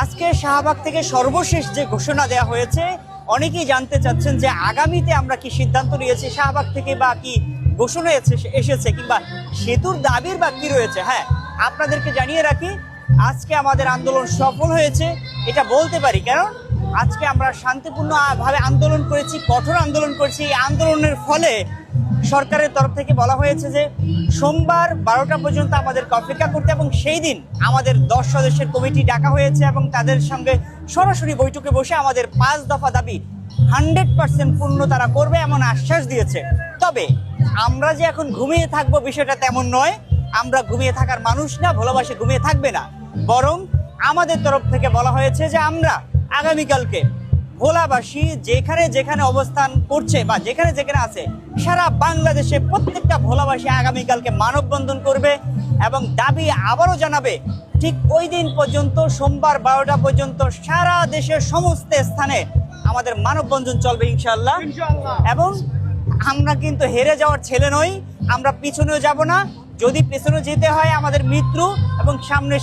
আজকে শাহবাগ থেকে সর্বশেষ যে ঘোষণা দেওয়া হয়েছে, অনেকেই জানতে চাচ্ছেন যে আগামীতে আমরা কি সিদ্ধান্ত নিয়েছি, শাহবাগ থেকে বা কি ঘোষণা এসেছে কিংবা সেতুর দাবির বা কি রয়েছে। হ্যাঁ, আপনাদেরকে জানিয়ে রাখি, আজকে আমাদের আন্দোলন সফল হয়েছে এটা বলতে পারি, কারণ আজকে আমরা শান্তিপূর্ণভাবে আন্দোলন করেছি, কঠোর আন্দোলন করেছি। এই আন্দোলনের ফলে সরকারের তরফ থেকে বলা হয়েছে যে সোমবার 12টা পর্যন্ত আমাদেরকে অপেক্ষা করতে, এবং সেই দিন আমাদের 10 সদস্যের কমিটি ডাকা হয়েছে এবং তাদের সঙ্গে সরাসরি বৈঠকে বসে আমাদের 5 দফা দাবি 100% পূর্ণ তারা করবে এমন আশ্বাস দিয়েছে। তবে আমরা যে এখন ঘুমিয়ে থাকবো বিষয়টা তেমন নয়। আমরা ঘুমিয়ে থাকার মানুষ না, ভোলাবাসী ঘুমিয়ে থাকবে না, বরং আমাদের তরফ থেকে বলা হয়েছে যে আমরা আগামীকালকে ভোলাবাসী যেখানে যেখানে অবস্থান করছে বা যেখানে যেখানে আছে সারা বাংলাদেশে প্রত্যেকটা ভোলাবাসী আগামীকালকে মানববন্ধন করবে এবং দাবি আবারও জানাবে। ঠিক ওই দিন পর্যন্ত, সোমবার 12টা পর্যন্ত সারা দেশের সমস্ত স্থানে আমাদের মানববন্ধন চলবে ইনশাআল্লাহ। এবং আমরা কিন্তু হেরে যাওয়ার ছেলে নই, আমরা পিছনেও যাব না। যদি পেছনে যেতে হয় আমাদের মৃত্যু এবং সামনে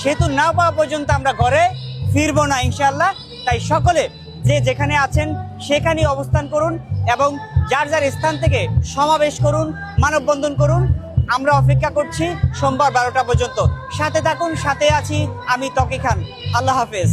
সেতু না পাওয়া পর্যন্ত আমরা ঘরে ফিরবো না ইনশাআল্লাহ। তাই সকলে যে যেখানে আছেন সেখানেই অবস্থান করুন এবং যার যার স্থান থেকে সমাবেশ করুন, মানববন্ধন করুন। আমরা অপেক্ষা করছি সোমবার 12টা পর্যন্ত। সাথে থাকুন, সাথে আছি আমি ত্বকি খান। আল্লাহ হাফেজ।